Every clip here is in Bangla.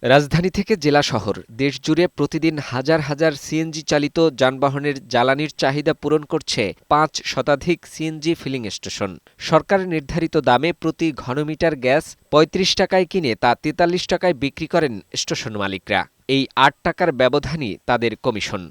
রাজধানী থেকে জেলা শহর দেশজুড়ে প্রতিদিন হাজার হাজার সিএনজি চালিত যানবাহনের জ্বালানির চাহিদা পূরণ করছে ৫ শতাধিক সিএনজি ফিলিং স্টেশন। সরকার নির্ধারিত দামে প্রতি ঘনমিটার গ্যাস ৩৫ টাকায় কিনে তা ৪৩ টাকায় বিক্রি করেন স্টেশন মালিকরা। এই ৮ টাকার ব্যবধানই তাদের কমিশন।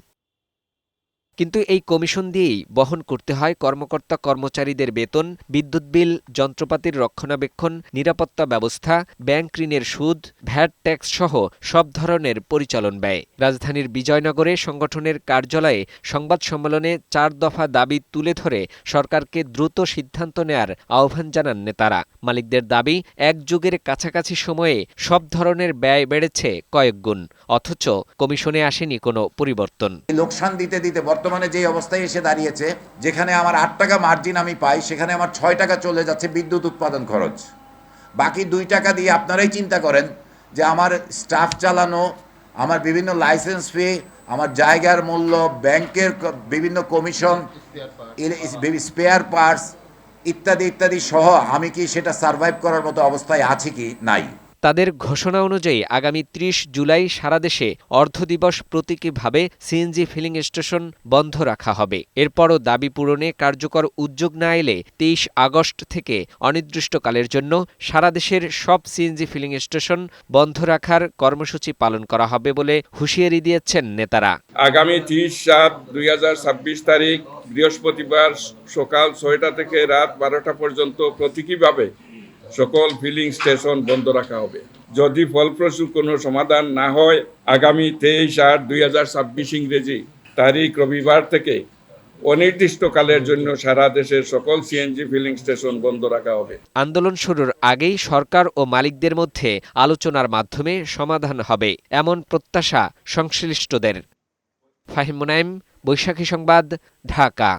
কিন্তু এই কমিশন দিয়েই বহন করতে হয় কর্মকর্তা কর্মচারীদের বেতন, বিদ্যুৎ বিল, যন্ত্রপাতির রক্ষণাবেক্ষণ, নিরাপত্তা ব্যবস্থা, ব্যাংক ঋণের সুদ, ভ্যাট ট্যাক্স সহ সব ধরনের পরিচালন ব্যয়। রাজধানীর বিজয়নগরে সংগঠনের কার্যালয়ে সংবাদ সম্মেলনে ৪ দফা দাবি তুলে ধরে সরকারকে দ্রুত সিদ্ধান্ত নেয়ার আহ্বান জানান নেতারা। মালিকদের দাবি, এক যুগের কাছাকাছি সময়ে সব ধরনের ব্যয় বেড়েছে কয়েক গুণ, অথচ কমিশনে আসেনি কোনো পরিবর্তন। লোকসান দিতে দিতে বর্তমানে যে অবস্থায় এসে দাঁড়িয়েছে, যেখানে আমার ৮ টাকা মার্জিন আমি পাই, সেখানে আমার ৬ টাকা চলে যাচ্ছে বিদ্যুৎ উৎপাদন খরচ। বাকি ২ টাকা দিয়ে আপনারাই চিন্তা করেন যে আমার স্টাফ চালানো, আমার বিভিন্ন লাইসেন্স ফি, আমার জায়গার মূল্য, ব্যাংকের বিভিন্ন কমিশন, স্পেয়ার পার্টস ইত্যাদি ইত্যাদি সহ আমি কি সেটা সার্ভাইভ করার মতো অবস্থায় আছি কি নাই। তাদের ঘোষণা অনুযায়ী আগামী ৩০ জুলাই সারা দেশে অর্ধদিবস প্রতীকীভাবে সিএনজি ফিলিং স্টেশন বন্ধ রাখা হবে। এরপরও দাবি পূরণে কার্যকর উদ্যোগ না এলে ২৩ আগস্ট থেকে অনির্দিষ্টকালের জন্য সারা দেশের সব সিএনজি ফিলিং স্টেশন বন্ধ রাখার কর্মসূচি পালন করা হবে বলে হুঁশিয়ারি দিয়েছেন নেতারা। আগামী ৩০/৭/২০২৬ তারিখ বৃহস্পতিবার সকাল ৬টা থেকে রাত ১২টা পর্যন্ত প্রতীকীভাবে সকল ফিলিং স্টেশন বন্ধ রাখা হবে। যদি ফলপ্রসূ কোনো সমাধান না হয়, আগামী ২৩/৮/২০২৬ ইংরেজি তারিখ রবিবার থেকে অনির্দিষ্টকালের জন্য সারা দেশের সকল সিএনজি ফিলিং স্টেশন বন্ধ রাখা হবে। আন্দোলন শুরুর আগেই সরকার ও মালিকদের মধ্যে আলোচনার মাধ্যমে সমাধান হবে, এমন প্রত্যাশা সংশ্লিষ্টদের। ফাহিম মুনাইম, বৈশাখী সংবাদ, ঢাকা।